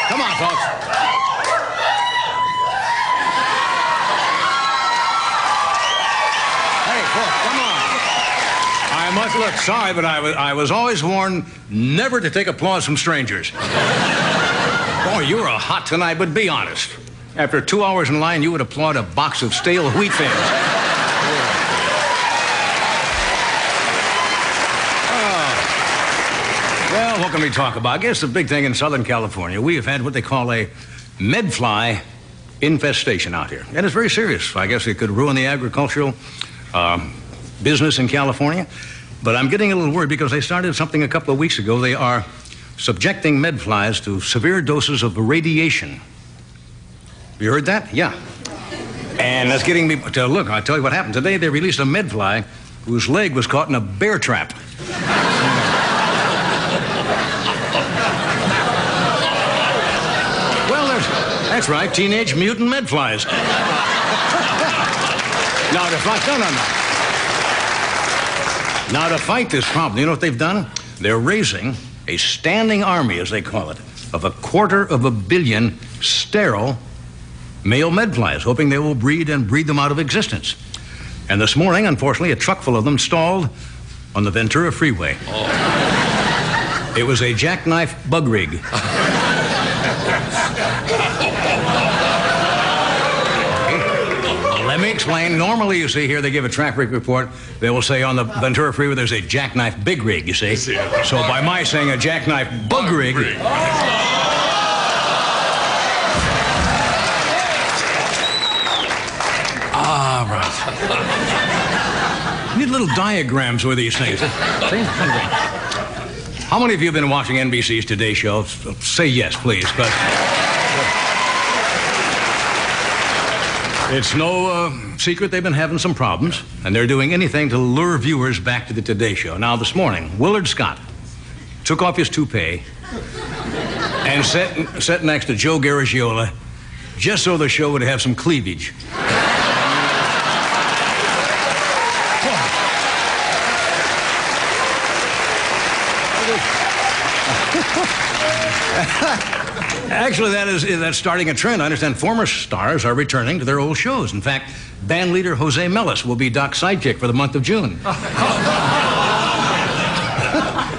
Come on, folks. Hey, folks, come on. I must look sorry, but I was always warned never to take applause from strangers. Boy, you were hot tonight, but be honest. After 2 hours in line, you would applaud a box of stale wheat thins. Well, what can we talk about? I guess the big thing in Southern California, we have had what they call a medfly infestation out here. And it's very serious. I guess it could ruin the agricultural business in California. But I'm getting a little worried because they started something a couple of weeks ago. They are subjecting medflies to severe doses of radiation. You heard that? Yeah. And that's getting me to look. I'll tell you what happened. Today they released a medfly whose leg was caught in a bear trap. That's right, teenage mutant medflies. Now to fight, no. Now to fight this problem, you know what they've done? They're raising a standing army, as they call it, of 250 million sterile male medflies, hoping they will breed them out of existence. And this morning, unfortunately, a truck full of them stalled on the Ventura Freeway. Oh. It was a jackknife bug rig. Let me explain. Normally, you see here, they give a traffic report. They will say on the Ventura Freeway, there's a jackknife big rig, you see. So by my saying a jackknife bug rig... Ah, right. You need little diagrams with these things. How many of you have been watching NBC's Today Show? Say yes, please, but... It's no secret they've been having some problems, and they're doing anything to lure viewers back to the Today Show. Now, this morning, Willard Scott took off his toupee and sat next to Joe Garagiola just so the show would have some cleavage. Actually, that's starting a trend. I understand former stars are returning to their old shows. In fact, band leader Jose Melis will be Doc's sidekick for the month of June.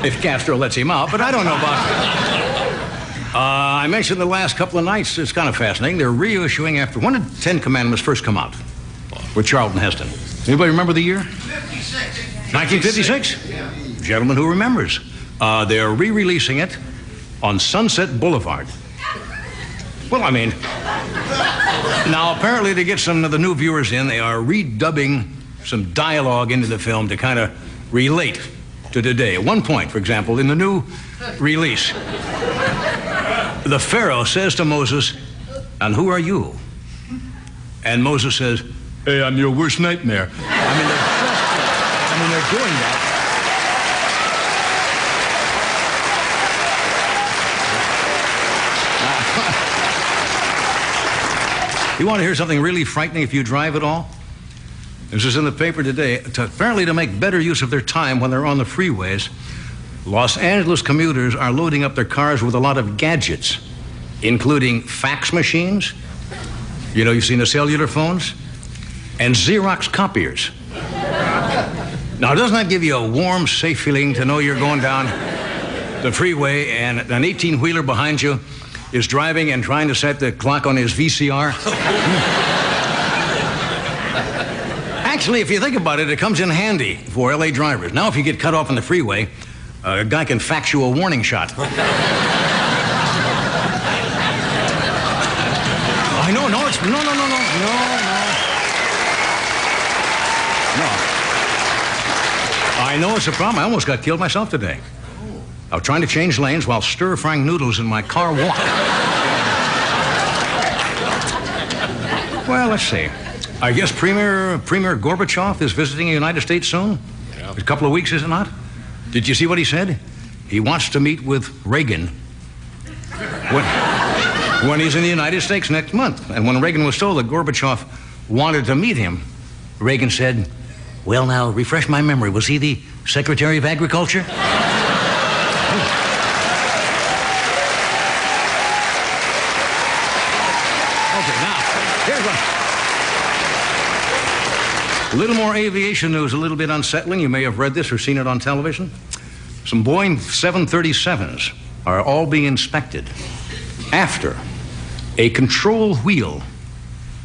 If Castro lets him out, but I don't know about that. I mentioned the last couple of nights. It's kind of fascinating. They're reissuing after... When did 10 Commandments first come out? With Charlton Heston. Anybody remember the year? 1956? Yeah. Gentleman who remembers. They're re-releasing it on Sunset Boulevard. Well, I mean, now apparently to get some of the new viewers in, they are redubbing some dialogue into the film to kind of relate to today. At one point, for example, in the new release, the Pharaoh says to Moses, "And who are you?" And Moses says, "Hey, I'm your worst nightmare." They're doing that. You want to hear something really frightening if you drive at all? This is in the paper today. Apparently, to make better use of their time when they're on the freeways, Los Angeles commuters are loading up their cars with a lot of gadgets, including fax machines. You know, you've seen the cellular phones? And Xerox copiers. Now, doesn't that give you a warm, safe feeling to know you're going down the freeway and an 18-wheeler behind you is driving and trying to set the clock on his VCR? Actually, if you think about it, it comes in handy for L.A. drivers. Now, if you get cut off on the freeway, a guy can fax you a warning shot. I know, no, it's... No. I know it's a problem. I almost got killed myself today. I was trying to change lanes while stir-frying noodles in my car walk. Well, let's see. I guess Premier Gorbachev is visiting the United States soon. Yeah. A couple of weeks, is it not? Did you see what he said? He wants to meet with Reagan when he's in the United States next month. And when Reagan was told that Gorbachev wanted to meet him, Reagan said, "Well, now, refresh my memory. Was he the Secretary of Agriculture?" A little more aviation news, a little bit unsettling. You may have read this or seen it on television. Some Boeing 737s are all being inspected after a control wheel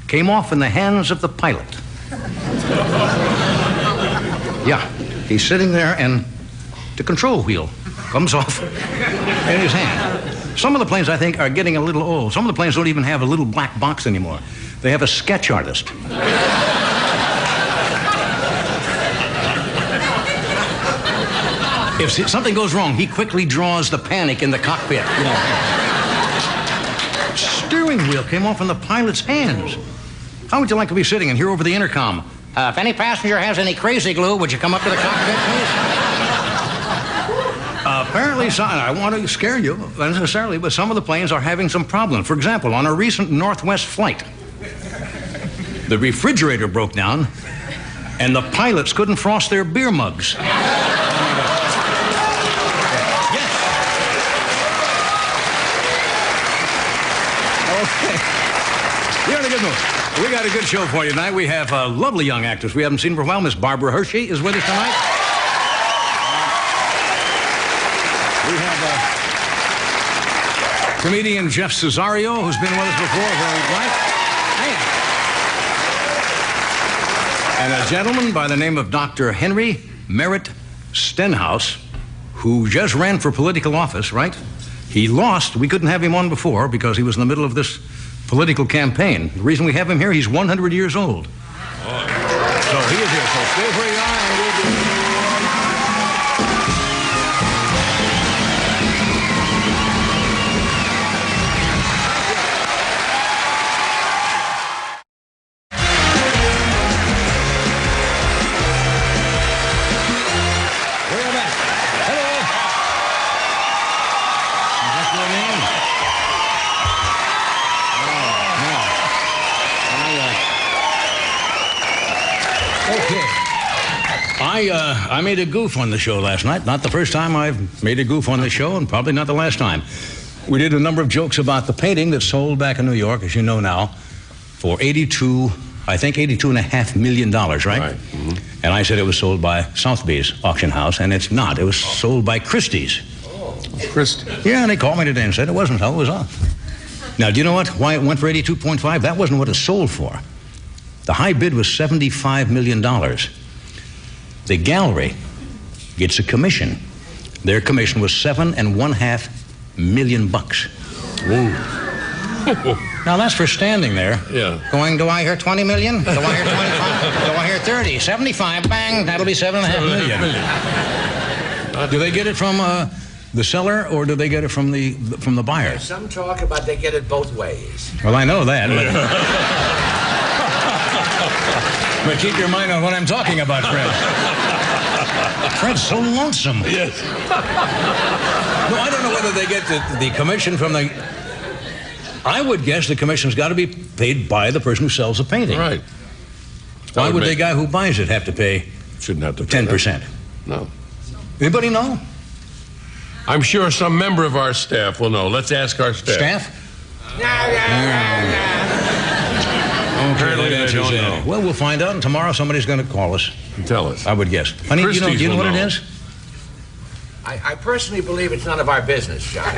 came off in the hands of the pilot. Yeah, he's sitting there and the control wheel comes off in his hand. Some of the planes, I think, are getting a little old. Some of the planes don't even have a little black box anymore. They have a sketch artist. If something goes wrong, he quickly draws the panic in the cockpit. You know. Steering wheel came off in the pilot's hands. How would you like to be sitting and hear over the intercom, if any passenger has any crazy glue, would you come up to the cockpit, please? Apparently, I want to scare you, not necessarily, but some of the planes are having some problems. For example, on a recent Northwest flight, the refrigerator broke down, and the pilots couldn't frost their beer mugs. You're in a good mood. We got a good show for you tonight. We have a lovely young actress we haven't seen for a while. Miss Barbara Hershey is with us tonight. We have comedian Jeff Cesario, who's been with us before, very bright. And a gentleman by the name of Dr. Henry Merritt Stenhouse, who just ran for political office, right? He lost. We couldn't have him on before because he was in the middle of this political campaign. The reason we have him here, he's 100 years old. So he is here. So stay where you are and we'll be... We're back. Hello. Is that your name? Okay. I made a goof on the show last night. Not the first time I've made a goof on the show, and probably not the last time. We did a number of jokes about the painting that sold back in New York, as you know now, for $82.5 million, right? Right. Mm-hmm. And I said it was sold by Sotheby's auction house, and it's not. It was sold by Christie's. Oh, Christie. Yeah, and they called me today and said it wasn't so, it was off. Now, do you know what? Why it went for 82.5? That wasn't what it sold for. The high bid was $75 million. The gallery gets a commission. Their commission was $7.5 million. Whoa. Now that's for standing there. Yeah. Going, do I hear 20 million? Do I hear 25? Do I hear 30? 75, bang, that'll be $7.5 million. Do they get it from the seller or do they get it from the buyer? There's some talk about they get it both ways. Well, I know that, but keep your mind on what I'm talking about, Fred. Fred's so lonesome. Yes. No, I don't know whether they get the commission from the... I would guess the commission's got to be paid by the person who sells the painting. Right. Why would the guy who buys it have to pay... Shouldn't have to pay 10%? No. Anybody know? I'm sure some member of our staff will know. Let's ask our staff. Staff? Apparently they don't know. Well, we'll find out, and tomorrow somebody's going to call us. Tell us. I would guess. Honey, do you know what it is? I personally believe it's none of our business, John.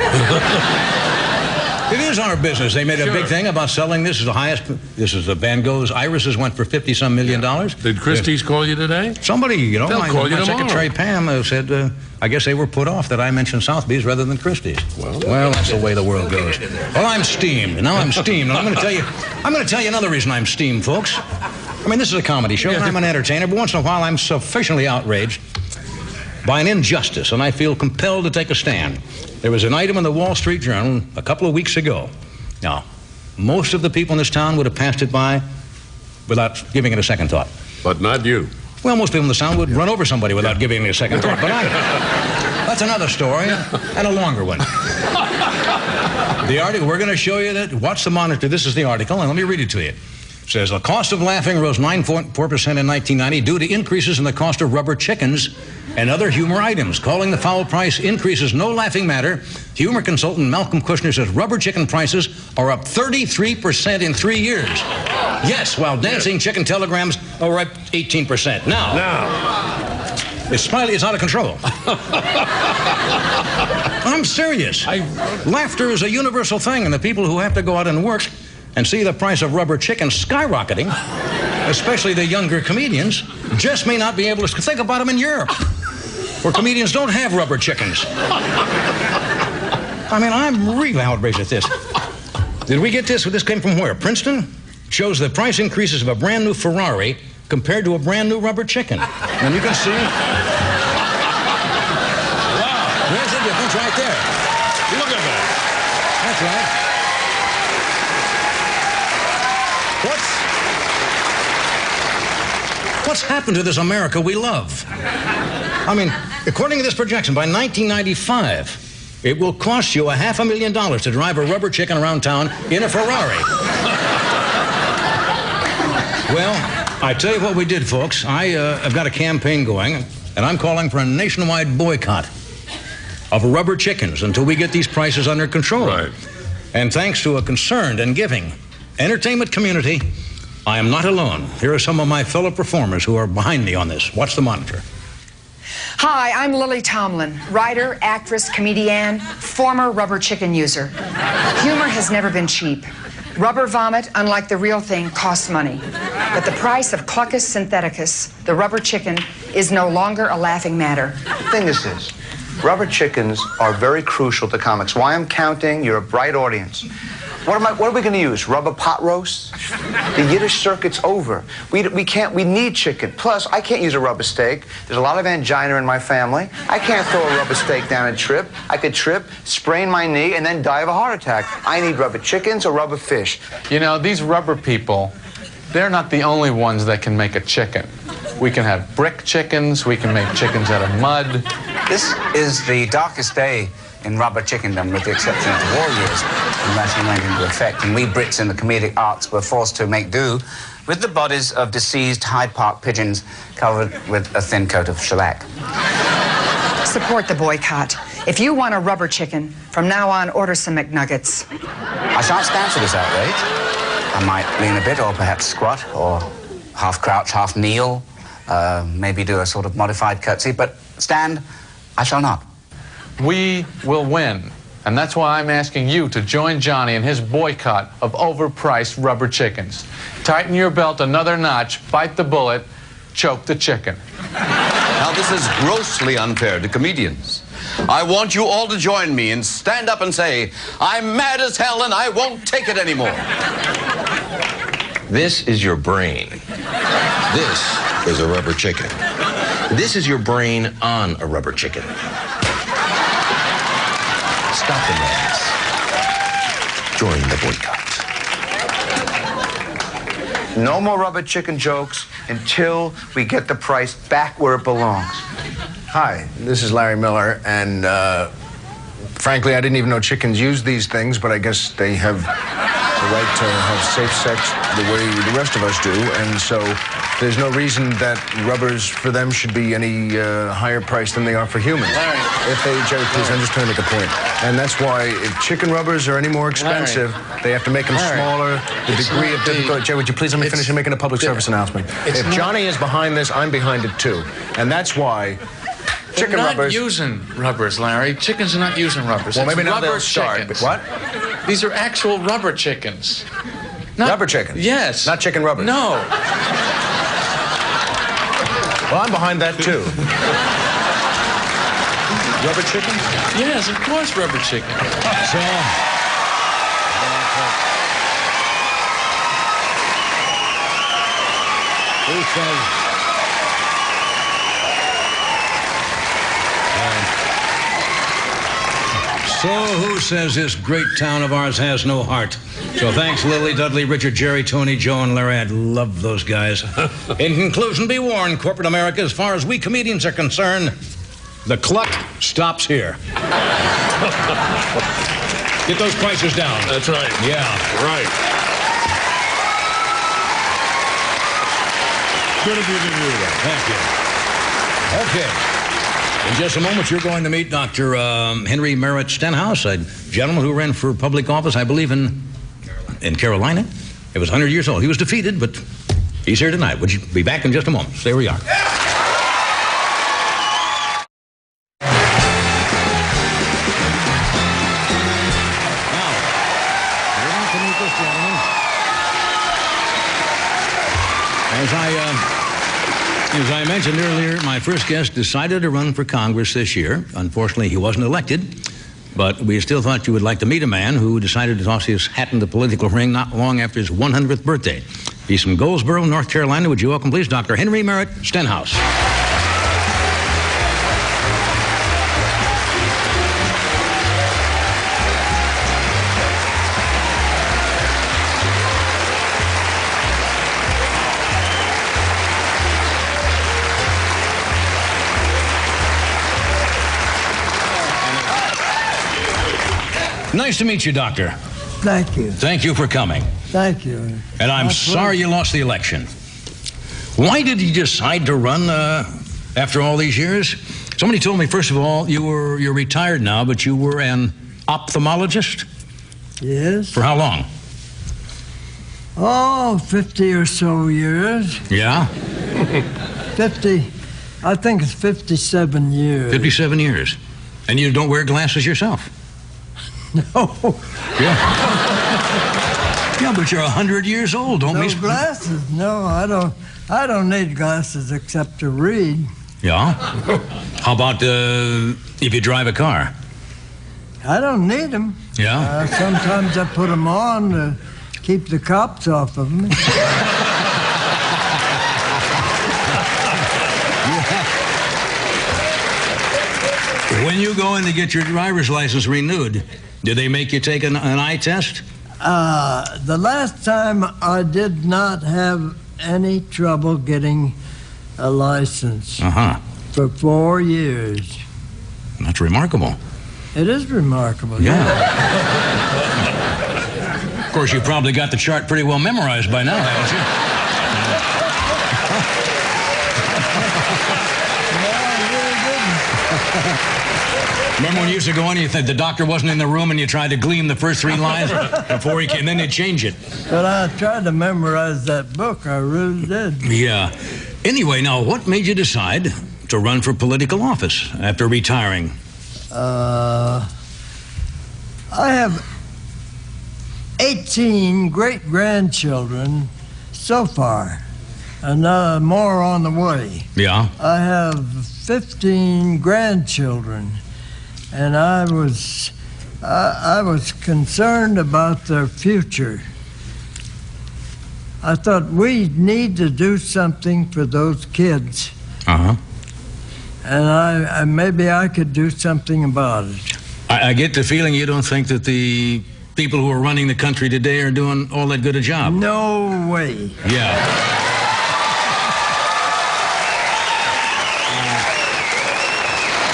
It is our business. They made a Sure. big thing about selling this. Is the highest. This is the Van Gogh's irises went for $50-some million. Did Christie's call you today? Somebody, you know, They'll call you my tomorrow. secretary Pam said, I guess they were put off that I mentioned Sotheby's rather than Christie's. Well, that's the way the world goes. Well, I'm steamed. Now I'm steamed. And I'm going to tell you another reason I'm steamed, folks. I mean, this is a comedy show, and I'm an entertainer, but once in a while I'm sufficiently outraged by an injustice, and I feel compelled to take a stand. There was an item in the Wall Street Journal a couple of weeks ago. Now, most of the people in this town would have passed it by without giving it a second thought. But not you. Well, most people in this town would run over somebody without giving it a second thought, but that's another story, and a longer one. The article, we're going to show you that, watch the monitor, this is the article, and let me read it to you. Says the cost of laughing rose 9.4% in 1990 due to increases in the cost of rubber chickens and other humor items. Calling the foul price increases no laughing matter, humor consultant Malcolm Kushner says rubber chicken prices are up 33% in 3 years. Yes, while dancing chicken telegrams are up 18%. Now. This Smiley is out of control. I'm serious. Laughter is a universal thing, and the people who have to go out and work and see the price of rubber chicken skyrocketing, especially the younger comedians, just may not be able to think about them in Europe, where comedians don't have rubber chickens. I mean, I'm really outraged at this. Did we get this? This came from where? Princeton? Shows the price increases of a brand new Ferrari compared to a brand new rubber chicken. And you can see... Wow, there's the difference right there. Look at that. That's right. What's happened to this America we love? I mean, according to this projection, by 1995, it will cost you $500,000 to drive a rubber chicken around town in a Ferrari. Well, I tell you what we did, folks. I've got a campaign going, and I'm calling for a nationwide boycott of rubber chickens until we get these prices under control. Right. And thanks to a concerned and giving entertainment community, I am not alone. Here are some of my fellow performers who are behind me on this. Watch the monitor. Hi, I'm Lily Tomlin, writer, actress, comedian, former rubber chicken user. Humor has never been cheap. Rubber vomit, unlike the real thing, costs money. But the price of Cluckus syntheticus, the rubber chicken, is no longer a laughing matter. The thing is this. Rubber chickens are very crucial to comics. Why I'm counting, you're a bright audience. What are we going to use? Rubber pot roast? The Yiddish circuit's over. We need chicken. Plus, I can't use a rubber steak. There's a lot of angina in my family. I can't throw a rubber steak down and trip. I could trip, sprain my knee, and then die of a heart attack. I need rubber chickens or rubber fish. You know, these rubber people, they're not the only ones that can make a chicken. We can have brick chickens. We can make chickens out of mud. This is the darkest day in rubber chickendom, with the exception of the war years, when rationing went into effect, and we Brits in the comedic arts were forced to make do with the bodies of deceased Hyde Park pigeons covered with a thin coat of shellac. Support the boycott. If you want a rubber chicken, from now on, order some McNuggets. I shan't stand for this outrage. I might lean a bit, or perhaps squat, or half crouch, half kneel, maybe do a sort of modified curtsy, but stand, I shall not. We will win. And that's why I'm asking you to join Johnny in his boycott of overpriced rubber chickens. Tighten your belt another notch, bite the bullet, choke the chicken. Now, this is grossly unfair to comedians. I want you all to join me and stand up and say, I'm mad as hell and I won't take it anymore. This is your brain. This is a rubber chicken. This is your brain on a rubber chicken. Stop the madness. Join the boycott. No more rubber chicken jokes until we get the price back where it belongs. Hi, this is Larry Miller, and frankly, I didn't even know chickens use these things, but I guess they have the right to have safe sex the way the rest of us do, and so there's no reason that rubbers for them should be any higher price than they are for humans. Larry. Jerry, please, I'm just trying to make a point. And that's why if chicken rubbers are any more expensive, they have to make them smaller, the degree of difficulty. Jerry, would you please let me finish and making a public service announcement? If Johnny is behind this, I'm behind it too. And that's why chicken They're not rubbers... using rubbers, Larry. Chickens are not using rubbers. Well, maybe it's now rubber they'll start. chickens. What? These are actual rubber chickens. Not, Rubber chickens? Yes. Not chicken rubbers? No. Well, I'm behind that too. Rubber chickens? Yes, of course, rubber chicken. So who says this great town of ours has no heart? So thanks, Lily, Dudley, Richard, Jerry, Tony, Joe, and Larry. I love those guys. In conclusion, be warned, corporate America, as far as we comedians are concerned, the cluck stops here. Get those prices down. That's right. Yeah. Right. good of you to do that. Thank you. Okay. In just a moment, you're going to meet Dr. Henry Merritt Stenhouse, a gentleman who ran for public office, I believe, in Carolina. He was 100 years old. He was defeated, but he's here tonight. Would you be back in just a moment? Stay where you are. As I mentioned earlier, my first guest decided to run for Congress this year. Unfortunately, he wasn't elected, but we still thought you would like to meet a man who decided to toss his hat in the political ring not long after his 100th birthday. He's from Goldsboro, North Carolina. Would you welcome, please, Dr. Henry Merritt Stenhouse. Nice to meet you, Doctor. Thank you. Thank you for coming. Thank you. And I'm sorry you lost the election. Why did you decide to run after all these years? Somebody told me, first of all, you're retired now, but you were an ophthalmologist? Yes. For how long? Oh, 50 or so years. Yeah? 50, I think it's 57 years. 57 years. And you don't wear glasses yourself? No. Yeah. Yeah, but you're 100 years old. Don't No glasses. No, I don't need glasses except to read. Yeah? How about if you drive a car? I don't need them. Yeah? Sometimes I put them on to keep the cops off of me. When you go in to get your driver's license renewed, do they make you take an eye test? The last time I did not have any trouble getting a license. For 4 years. That's remarkable. It is remarkable. Yeah. Of course, you probably got the chart pretty well memorized by now, haven't you? No, I really didn't. Remember when you used to go in and the doctor wasn't in the room and you tried to glean the first 3 lines before he came, and then they'd change it. But I tried to memorize that book. I really did. Yeah. Anyway, now, what made you decide to run for political office after retiring? I have 18 great-grandchildren so far, and more on the way. Yeah? I have 15 grandchildren, and I was concerned about their future. I thought we need to do something for those kids. And maybe I could do something about it. I get the feeling you don't think that the people who are running the country today are doing all that good a job. No way. Yeah.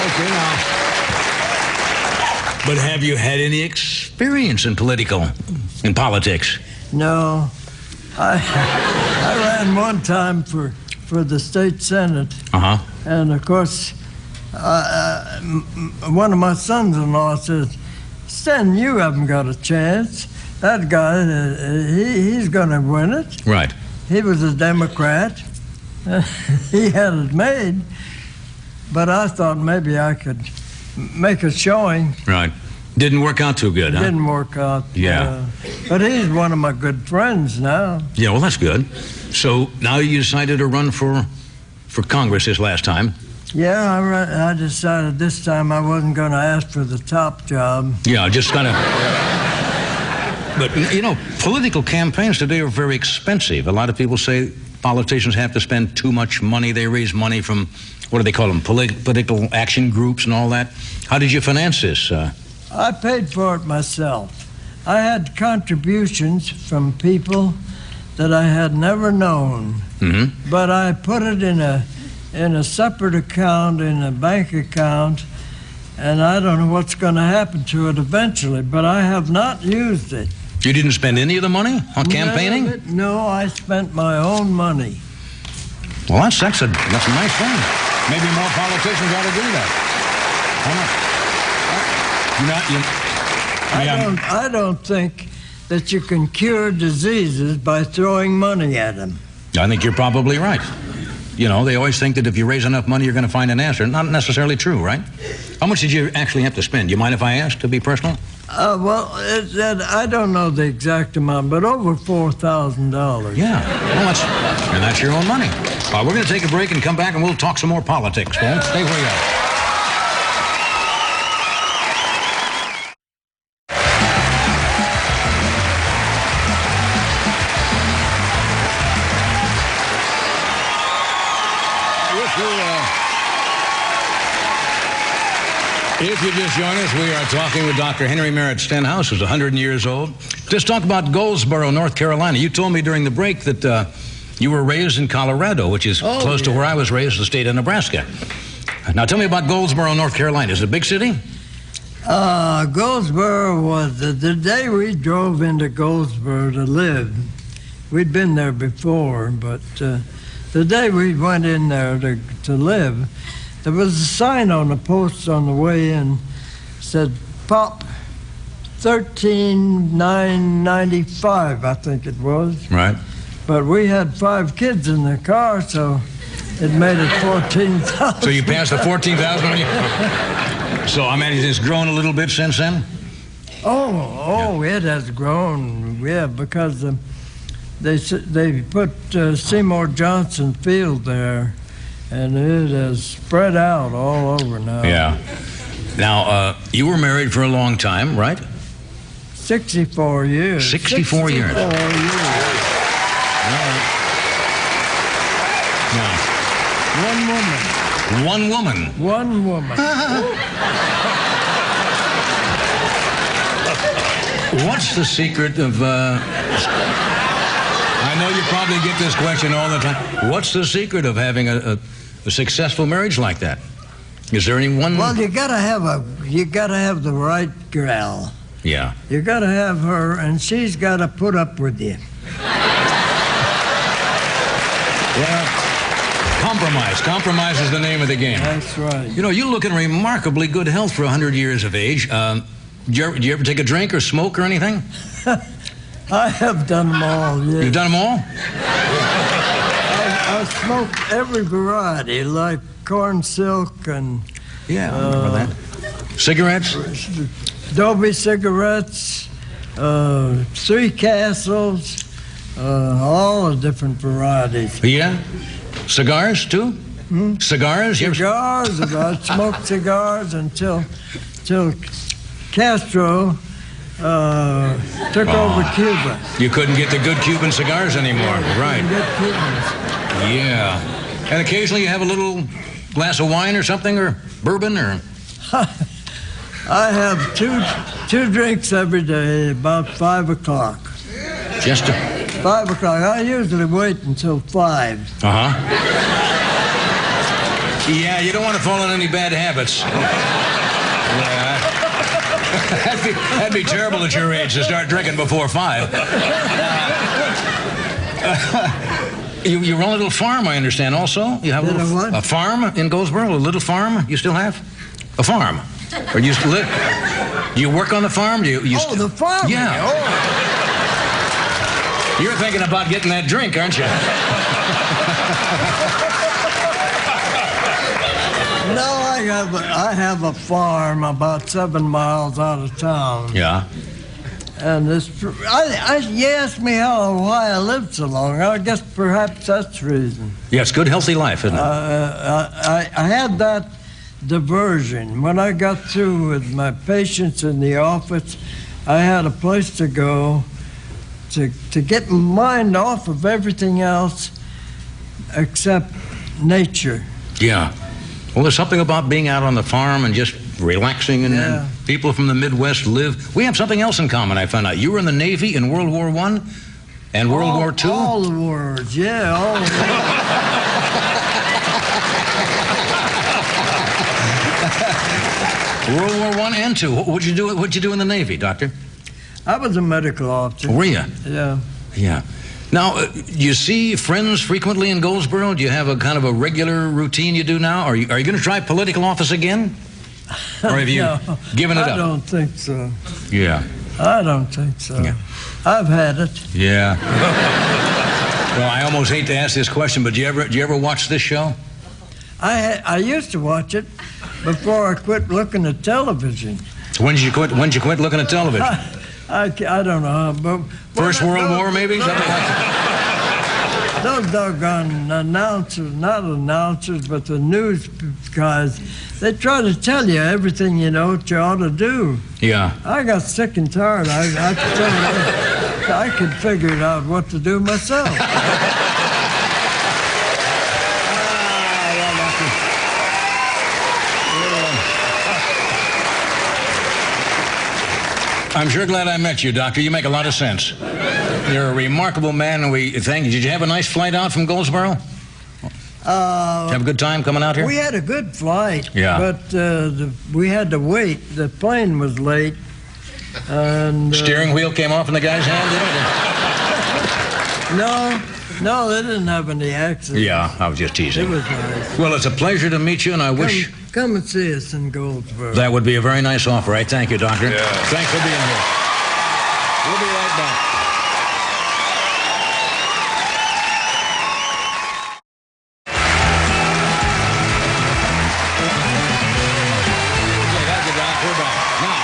Okay, now. But have you had any experience in politics? No. I ran one time for the state senate. And of course, one of my sons-in-law says, "Sten, you haven't got a chance. That guy, he's going to win it." Right. He was a Democrat. He had it made. But I thought maybe I could make a showing. Right. Didn't work out too good, huh? Didn't work out. Yeah. But he's one of my good friends now. Yeah, well, that's good. So now you decided to run for Congress this last time. Yeah, I decided this time I wasn't going to ask for the top job. Yeah, just kind of... But, you know, political campaigns today are very expensive. A lot of people say politicians have to spend too much money. They raise money from, what do they call them, political action groups and all that. How did you finance this? I paid for it myself. I had contributions from people that I had never known. Mm-hmm. But I put it in a separate account, in a bank account, and I don't know what's going to happen to it eventually, but I have not used it. You didn't spend any of the money on campaigning? No, I spent my own money. Well, that's a nice thing. Maybe more politicians ought to do that. I don't think that you can cure diseases by throwing money at them. I think you're probably right. You know, they always think that if you raise enough money, you're going to find an answer. Not necessarily true, right? How much did you actually have to spend? You mind if I ask, to be personal? Well, I don't know the exact amount, but over $4,000. Yeah, well, that's your own money. We're going to take a break and come back, and we'll talk some more politics. Don't stay where you are. If you just join us, we are talking with Dr. Henry Merritt Stenhouse, who's 100 years old. Just talk about Goldsboro, North Carolina. You told me during the break that you were raised in Colorado, which is close to where I was raised, the state of Nebraska. Now tell me about Goldsboro, North Carolina. Is it a big city? Goldsboro was the day we drove into Goldsboro to live. We'd been there before, but the day we went in there to live, there was a sign on the post on the way in, said Pop 13,995, I think it was. Right. But we had 5 kids in the car, so it made it 14,000. So you passed the 14,000? So I imagine it's grown a little bit since then? It has grown, because they put Seymour Johnson Field there. And it has spread out all over now. Yeah. Now, you were married for a long time, right? 64 years. 64 years. 64 years. Now, One woman. One woman? What's the secret of... I know you probably get this question all the time. What's the secret of having a successful marriage like that? Is there any one? Well, you gotta have the right gal. Yeah. You gotta have her, and she's gotta put up with you. Well, compromise. Compromise is the name of the game. That's right. You know, you look in remarkably good health for 100 years of age. Do you ever take a drink or smoke or anything? I have done them all, yes. You've done them all? I smoke every variety, like corn silk and... Yeah, I remember that. Cigarettes? Adobe cigarettes, 3 Castles, all the different varieties. Yeah? Cigars, too? Cigars? Cigars, I smoked cigars until Castro... took over Cuba. You couldn't get the good Cuban cigars anymore, right? Get Cubans. Yeah. And occasionally you have a little glass of wine or something, or bourbon, or... I have two drinks every day, about 5 o'clock. Just 5 o'clock. I usually wait until 5. Uh-huh. Yeah, you don't want to fall in any bad habits. Yeah. That'd be terrible at your age to start drinking before 5. You run a little farm, I understand, also? You have a farm in Goldsboro? A little farm you still have? A farm? Or you still live? Do you work on the farm? The farm? Yeah. Oh. You're thinking about getting that drink, aren't you? No, I have a farm about 7 miles out of town. Yeah. And you asked me why I lived so long. I guess perhaps that's the reason. Yeah, it's good, healthy life, isn't it? I had that diversion. When I got through with my patients in the office, I had a place to go to get my mind off of everything else except nature. Yeah. Well, there's something about being out on the farm and just relaxing, and people from the Midwest live. We have something else in common, I found out. You were in the Navy in World War I and World War II? All the wars, yeah, all the wars. World War I and II. What'd you do in the Navy, Doctor? I was a medical officer. Were you? Yeah. Yeah. Now, you see friends frequently in Goldsboro? Do you have a kind of a regular routine you do now? Are you going to try political office again? Or have you given it up? I don't think so. Yeah. I don't think so. Yeah. I've had it. Yeah. Well, I almost hate to ask this question, but do you ever watch this show? I used to watch it before I quit looking at television. When did you quit looking at television? I don't know, but... First World War, maybe? Something like that? Those doggone announcers, not announcers, but the news guys, they try to tell you everything you know what you ought to do. Yeah. I got sick and tired. I could figure it out what to do myself. I'm sure glad I met you, Doctor. You make a lot of sense. You're a remarkable man, and we thank you. Did you have a nice flight out from Goldsboro? Did you have a good time coming out here? We had a good flight. Yeah. But we had to wait. The plane was late. And steering wheel came off in the guy's hand, didn't it? No, they didn't have any accidents. Yeah, I was just teasing. It was nice. Well, it's a pleasure to meet you, and I wish... Come and see us in Goldsboro. That would be a very nice offer. I thank you, Doctor. Yeah. Thanks for being here. We'll be right back. Okay, thank you, Doc. We're back. Now,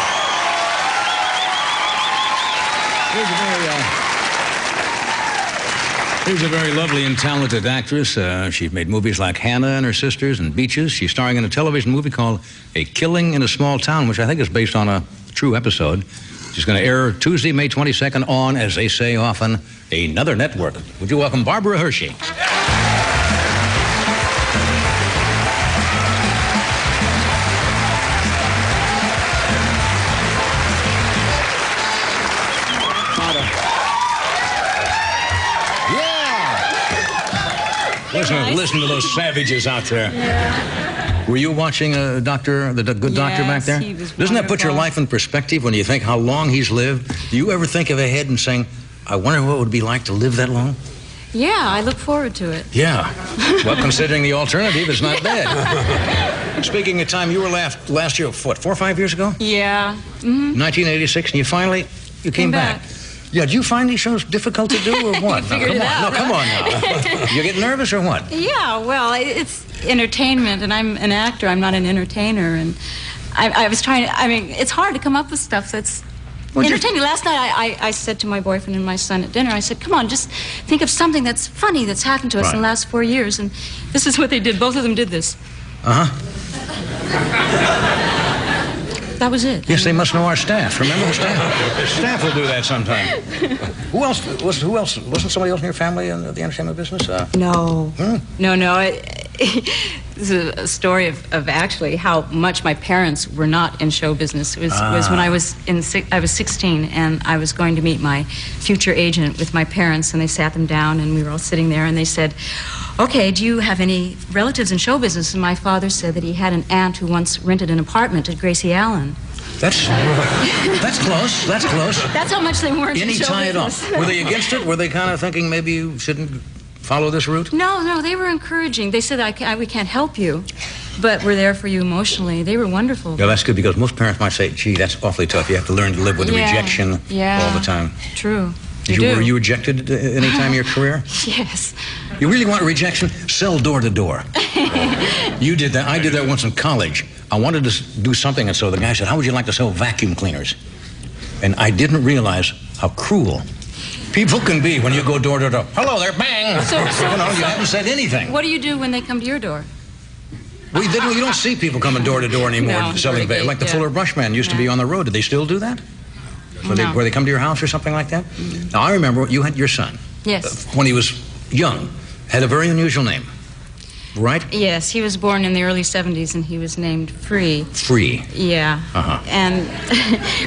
here's a very lovely and talented actress. She's made movies like Hannah and Her Sisters and Beaches. She's starring in a television movie called A Killing in a Small Town, which I think is based on a true episode. She's going to air Tuesday, May 22nd on, as they say often, another network. Would you welcome Barbara Hershey? Listen to those savages out there. Yeah. Were you watching the doctor back there? He was Doesn't that put your life in perspective when you think how long he's lived? Do you ever think of ahead and saying, I wonder what it would be like to live that long? Yeah, I look forward to it. Yeah. Well, considering the alternative, it's not bad. Speaking of time, you were last year, what, 4 or 5 years ago? Yeah. Mm-hmm. 1986, and you came back. Yeah, do you find these shows difficult to do or what? Come on now. You get nervous or what? Yeah, well, it's entertainment, and I'm an actor. I'm not an entertainer, and I was trying to, it's hard to come up with stuff that's entertaining. Last night, I said to my boyfriend and my son at dinner, I said, come on, just think of something that's funny that's happened to us in the last 4 years, and this is what they did. Both of them did this. Uh-huh. That was it. Yes, they must know our staff. Remember the staff? Staff will do that sometime. Who else? Wasn't somebody else in your family in the entertainment business? No. No. This is a story of actually how much my parents were not in show business. It was when I was 16, and I was going to meet my future agent with my parents, and they sat them down, and we were all sitting there, and they said, okay, do you have any relatives in show business? And my father said that he had an aunt who once rented an apartment at Gracie Allen. That's close. That's close. That's how much they weren't in show business. Were they against it? Were they kind of thinking maybe you shouldn't follow this route? No, they were encouraging. They said, we can't help you, but we're there for you emotionally. They were wonderful. Yeah, that's good, because most parents might say, gee, that's awfully tough. You have to learn to live with rejection all the time. True. Were you rejected any time in your career? Yes. You really want a rejection? Sell door to door. You did that. I did that once in college. I wanted to do something, and so the guy said, how would you like to sell vacuum cleaners? And I didn't realize how cruel people can be when you go door to door. Hello there, bang! You haven't said anything. What do you do when they come to your door? You don't see people coming door to door anymore selling vacuum. Like the Fuller Brushman used to be on the road. Do they still do that? Where they come to your house or something like that? Mm-hmm. Now, I remember you had your son. Yes. When he was young, had a very unusual name, right? Yes, he was born in the early 70s, and he was named Free. Free? Yeah. Uh-huh.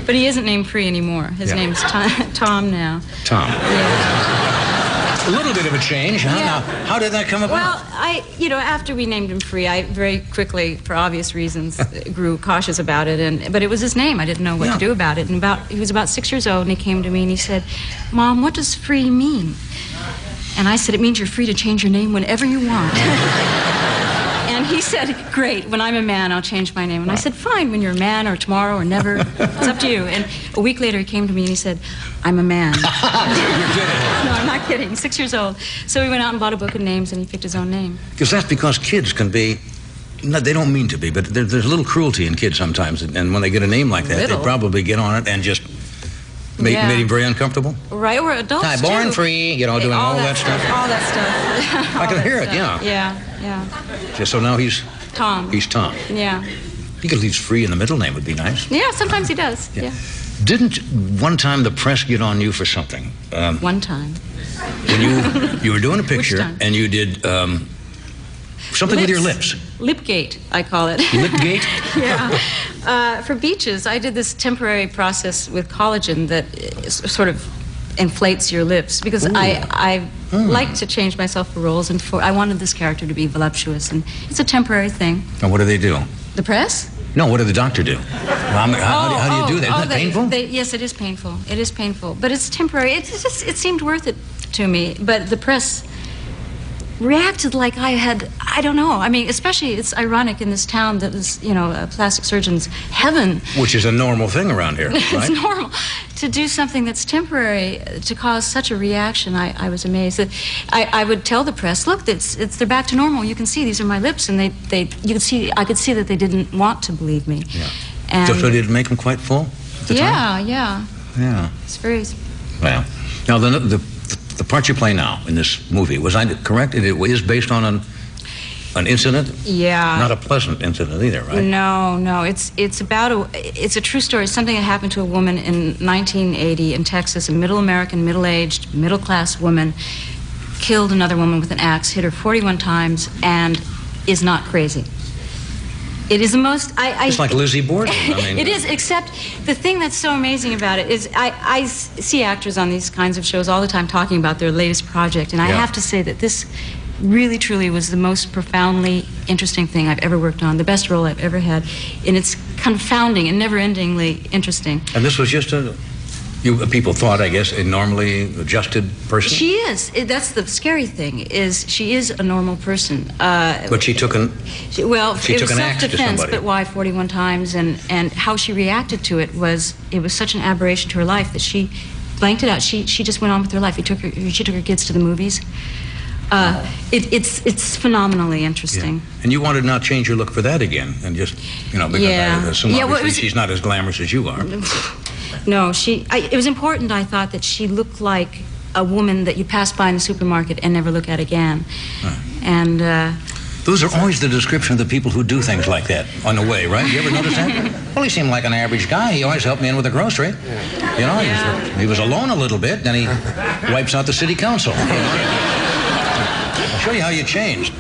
But he isn't named Free anymore. His name's Tom now. Tom. Yeah. A little bit of a change, huh? Yeah. Now, how did that come about? Well, after we named him Free, I very quickly, for obvious reasons, grew cautious about it. But it was his name. I didn't know what to do about it. And he was about 6 years old, and he came to me and he said, "Mom, what does free mean?" And I said, "It means you're free to change your name whenever you want." And he said, "Great, when I'm a man, I'll change my name." And I said, "Fine, when you're a man or tomorrow or never. It's up to you." And a week later, he came to me and he said, "I'm a man." You're kidding. No, I'm not kidding. 6 years old. So we went out and bought a book of names, and he picked his own name. Because kids can be, no, they don't mean to be, but there's a little cruelty in kids sometimes. And when they get a name like that, they probably get on it and just made him very uncomfortable. Right, or adults Hi, born free, doing all that stuff. All that stuff. I can hear it, yeah. yeah. Yeah. So now he's Tom. He's Tom. Yeah. He could leave Free in the middle name would be nice. Yeah, sometimes he does. Yeah. Didn't one time the press get on you for something? One time. When you were doing a picture and you did something with your lips. Lipgate, I call it. Lipgate? Yeah. For beaches, I did this temporary process with collagen that sort of inflates your lips because I like to change myself for roles, and I wanted this character to be voluptuous, and it's a temporary thing. And what do they do? The press? No, what did the doctor do? How do you do that? Isn't it painful? Yes, it is painful. It is painful, but it's temporary. It seemed worth it to me, but the press reacted like I don't know. I mean, especially it's ironic in this town that was, a plastic surgeon's heaven. Which is a normal thing around here, right? It's normal. To do something that's temporary, to cause such a reaction, I was amazed. I would tell the press, look, they're back to normal. You can see these are my lips, and I could see that they didn't want to believe me. Yeah. And so did it make them quite full? At the time? Yeah. It's very. Well, now the part you play now in this movie, was I correct? It is based on an incident? Yeah. Not a pleasant incident either, right? No. It's a true story. Something that happened to a woman in 1980 in Texas, a middle American, middle-aged, middle-class woman, killed another woman with an axe, hit her 41 times, and is not crazy. It is the most... It's like Lizzie Borden. It is, except the thing that's so amazing about it is I see actors on these kinds of shows all the time talking about their latest project, and I have to say that this really, truly was the most profoundly interesting thing I've ever worked on, the best role I've ever had, and it's confounding and never-endingly interesting. And this was just people thought, I guess, a normally adjusted person? She is. That's the scary thing, is she is a normal person. But she took an it was axe to self-defense, somebody. but why 41 times? And how she reacted to it was such an aberration to her life that she blanked it out. She just went on with her life. She took her kids to the movies. It's phenomenally interesting. Yeah. And you wanted to not change your look for that again, and just, because I assume obviously she's not as glamorous as you are. No, it was important, I thought, that she looked like a woman that you pass by in the supermarket and never look at again. Right. And those are always the description of the people who do things like that on the way, right? You ever notice that? Well, he seemed like an average guy. He always helped me in with the grocery. He was alone a little bit, then he wipes out the city council. I'll show you how you changed.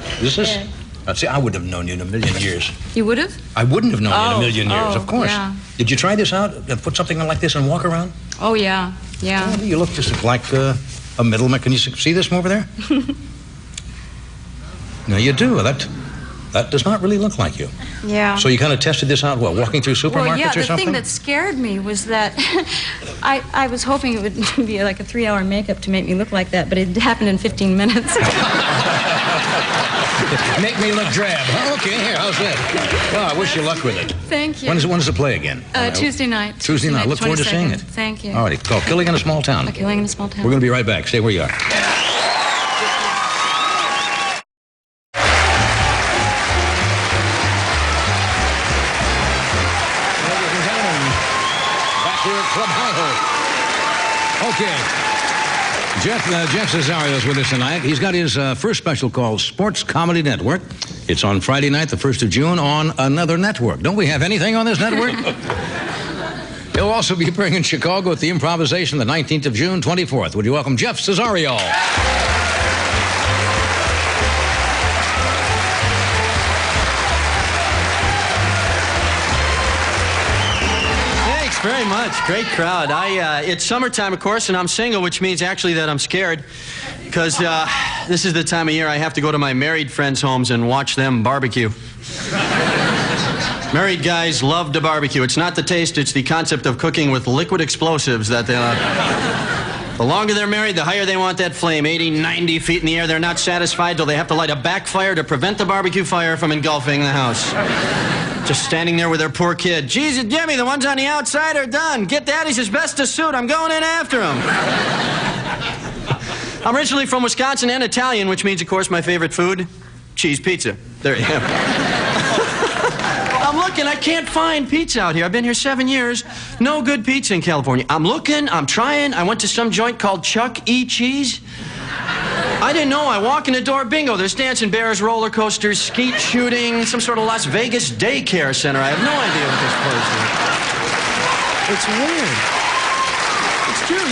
See, I wouldn't have known you in a million years. You would have? I wouldn't have known you in a million years, of course. Yeah. Did you try this out? Put something on like this and walk around? Oh, yeah. Oh, you look just like a middleman. Can you see this from over there? No, you do. That does not really look like you. Yeah. So you kind of tested this out, what, walking through supermarkets or something? The thing that scared me was that I was hoping it would be like a 3-hour makeup to make me look like that, but it happened in 15 minutes. Make me look drab. Okay, here, how's that? Well, I wish you luck with it. Thank you. When does it play again? Tuesday night. Tuesday night. Look forward to seeing it. Thank you. All righty. Called Killing in a Small Town. Killing in a Small Town. We're going to be right back. Stay where you are. Okay. Jeff Cesario is with us tonight. He's got his first special called Sports Comedy Network. It's on Friday night, the 1st of June, on another network. Don't we have anything on this network? He'll also be appearing in Chicago at the Improvisation the 19th of June, 24th. Would you welcome Jeff Cesario? Thanks, Fred. very much. Great crowd. It's summertime, of course, and I'm single, which means actually that I'm scared. Because this is the time of year I have to go to my married friends' homes and watch them barbecue. Married guys love to barbecue. It's not the taste, it's the concept of cooking with liquid explosives that they love. The longer they're married, the higher they want that flame. 80, 90 feet in the air. They're not satisfied till they have to light a backfire to prevent the barbecue fire from engulfing the house. Just standing there with their poor kid. Jesus, Jimmy, the ones on the outside are done. Get Daddy's asbestos suit. I'm going in after him. I'm originally from Wisconsin and Italian, which means, of course, my favorite food, cheese pizza. There you go. I'm looking. I can't find pizza out here. I've been here 7 years. No good pizza in California. I'm looking. I'm trying. I went to some joint called Chuck E. Cheese. I didn't know. I walk in the door, bingo, there's dancing bears, roller coasters, skeet shooting, some sort of Las Vegas daycare center. I have no idea what this place is. It's weird. It's true.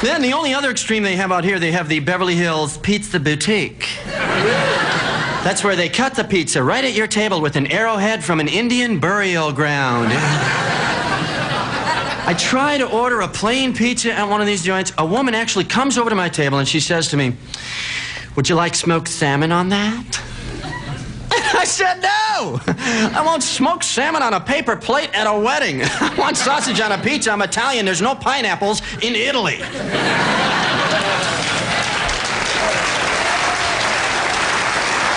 Then the only other extreme they have out here, they have the Beverly Hills Pizza Boutique. That's where they cut the pizza right at your table with an arrowhead from an Indian burial ground. I try to order a plain pizza at one of these joints. A woman actually comes over to my table and she says to me, "Would you like smoked salmon on that?" I said, "No! I won't smoke salmon on a paper plate at a wedding. I want sausage on a pizza. I'm Italian. There's no pineapples in Italy."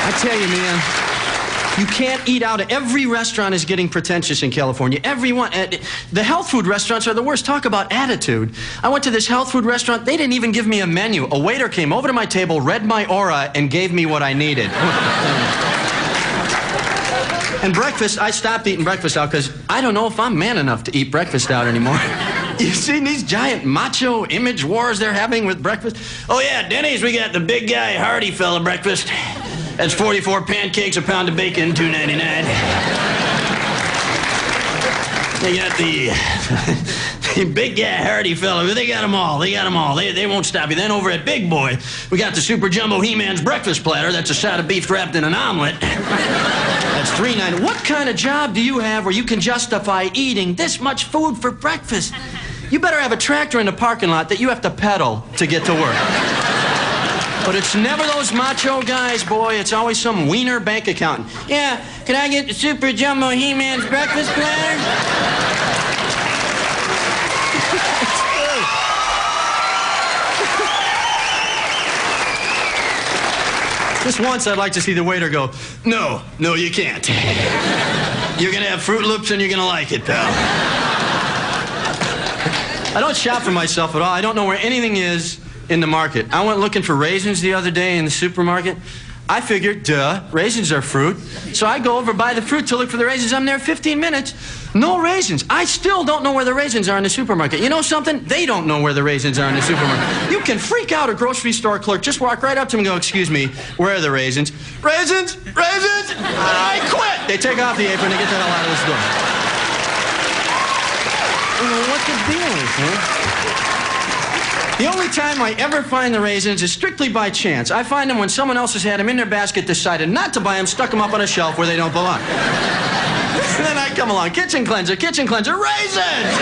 I tell you, man, you can't eat out. Every restaurant is getting pretentious in California. Everyone. The health food restaurants are the worst. Talk about attitude. I went to this health food restaurant. They didn't even give me a menu. A waiter came over to my table, read my aura, and gave me what I needed. And breakfast, I stopped eating breakfast out because I don't know if I'm man enough to eat breakfast out anymore. You've seen these giant macho image wars they're having with breakfast? Oh, yeah, Denny's, we got the big guy, hearty fella breakfast. That's 44 pancakes, a pound of bacon, $2.99. They got the big guy, hearty fella. They got them all. They got them all. They won't stop you. Then over at Big Boy, we got the Super Jumbo He-Man's breakfast platter. That's a side of beef wrapped in an omelet. That's $3.90. What kind of job do you have where you can justify eating this much food for breakfast? You better have a tractor in the parking lot that you have to pedal to get to work. But it's never those macho guys, boy. It's always some wiener bank accountant. "Yeah, can I get the Super Jumbo He-Man's breakfast platter?" Just once, I'd like to see the waiter go, no, you can't. You're going to have Fruit Loops and you're going to like it, pal. I don't shop for myself at all. I don't know where anything is in the market. I went looking for raisins the other day in the supermarket. I figured, duh, raisins are fruit. So I go over by the fruit to look for the raisins. I'm there 15 minutes. No raisins. I still don't know where the raisins are in the supermarket. You know something? They don't know where the raisins are in the supermarket. You can freak out a grocery store clerk. Just walk right up to them and go, "Excuse me, where are the raisins?" "Raisins? Raisins?" I quit. They take off the apron and get the hell out of the store. I don't know what the deal is, man. The only time I ever find the raisins is strictly by chance. I find them when someone else has had them in their basket, decided not to buy them, stuck them up on a shelf where they don't belong. And then I come along, kitchen cleanser, raisins!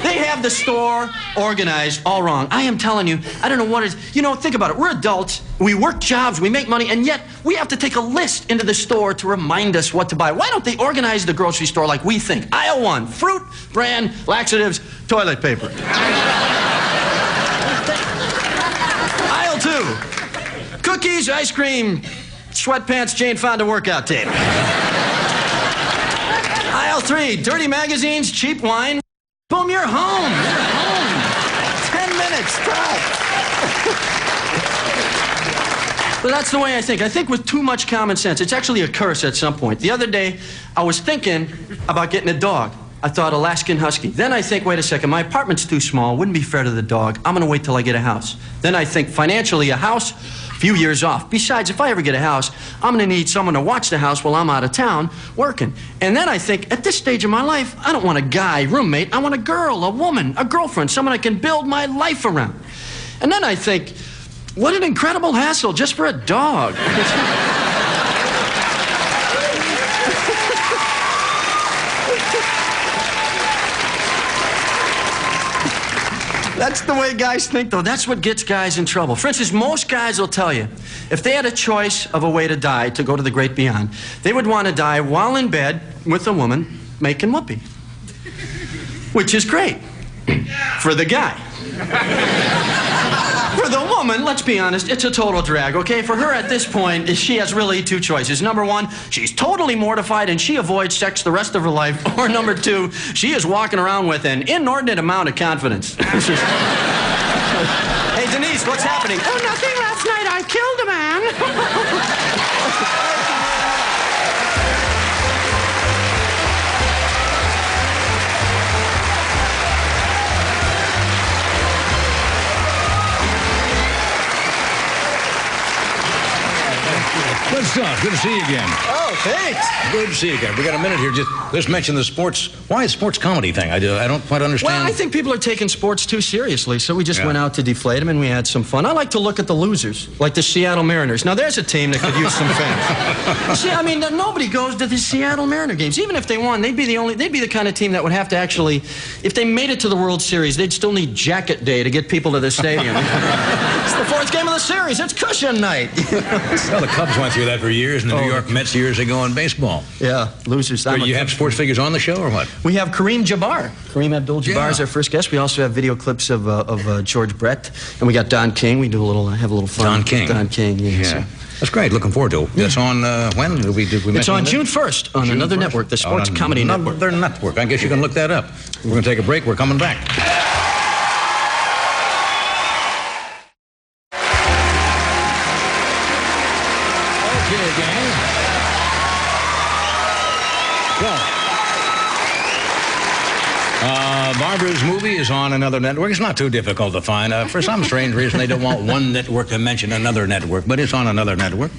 They have the store organized all wrong. I am telling you, I don't know what it is. You know, think about it. We're adults. We work jobs. We make money. And yet, we have to take a list into the store to remind us what to buy. Why don't they organize the grocery store like we think? Aisle 1, fruit, bran, laxatives, toilet paper. Aisle 2, cookies, ice cream, sweatpants, Jane Fonda workout tape. Aisle 3, dirty magazines, cheap wine. Boom, you're home. You're home. 10 minutes, stop. But that's the way I think. I think with too much common sense. It's actually a curse at some point. The other day, I was thinking about getting a dog. I thought Alaskan Husky. Then I think, wait a second, my apartment's too small. Wouldn't be fair to the dog. I'm going to wait till I get a house. Then I think financially, a house, few years off. Besides, if I ever get a house, I'm going to need someone to watch the house while I'm out of town working. And then I think, at this stage of my life, I don't want a guy roommate. I want a girl, a woman, a girlfriend, someone I can build my life around. And then I think, what an incredible hassle just for a dog. That's the way guys think, though. That's what gets guys in trouble. For instance, most guys will tell you, if they had a choice of a way to die, to go to the great beyond, they would want to die while in bed with a woman making whoopee. Which is great. For the guy. For the woman, let's be honest, it's a total drag, okay? For her at this point, she has really two choices. Number one, she's totally mortified and she avoids sex the rest of her life. Or number two, she is walking around with an inordinate amount of confidence. Hey, Denise, what's happening? Oh, nothing. Last night I killed a man. Good stuff. Good to see you again. Oh, thanks. Good to see you again. We got a minute here. Just mention the sports. Why sports comedy thing? I don't quite understand. Well, I think people are taking sports too seriously, so we just went out to deflate them and we had some fun. I like to look at the losers, like the Seattle Mariners. Now, there's a team that could use some fans. See, I mean, nobody goes to the Seattle Mariner games. Even if they won, they'd be the kind of team that would have to actually, if they made it to the World Series, they'd still need jacket day to get people to the stadium. It's the fourth game of the series. It's cushion night. Well, the Cubs went through that for years, and the New York Mets years ago in baseball. Yeah, losers. Do you have sports figures on the show, or what? We have Kareem Jabbar. Kareem Abdul-Jabbar is our first guest. We also have video clips of George Brett, and we got Don King. We do have a little fun. Don King. Don King. Yeah. So. That's great. Looking forward to it. That's on when? Did we it's on June 1st on another network, the Sports Comedy Network. Another network. I guess you can look that up. We're going to take a break. We're coming back. Barbara's movie is on another network. It's not too difficult to find. For some strange reason, they don't want one network to mention another network, but it's on another network.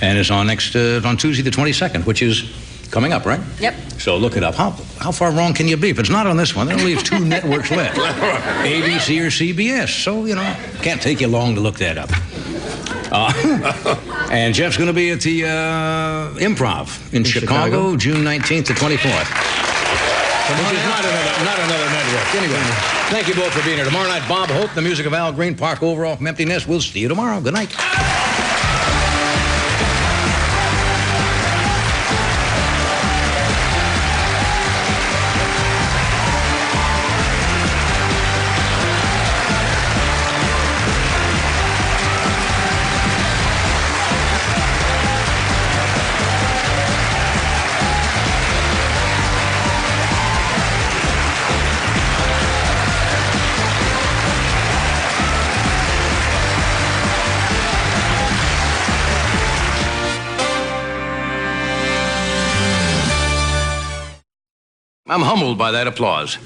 And it's on on Tuesday the 22nd, which is coming up, right? Yep. So look it up. How far wrong can you be? If it's not on this one, that leaves two networks left. ABC or CBS. So, can't take you long to look that up. And Jeff's going to be at the Improv in Chicago, June 19th to 24th. Which is not another network. Anyway, thank you both for being here. Tomorrow night, Bob Hope, the music of Al Green, Park Overall from Empty Nest. We'll see you tomorrow. Good night. I'm humbled by that applause.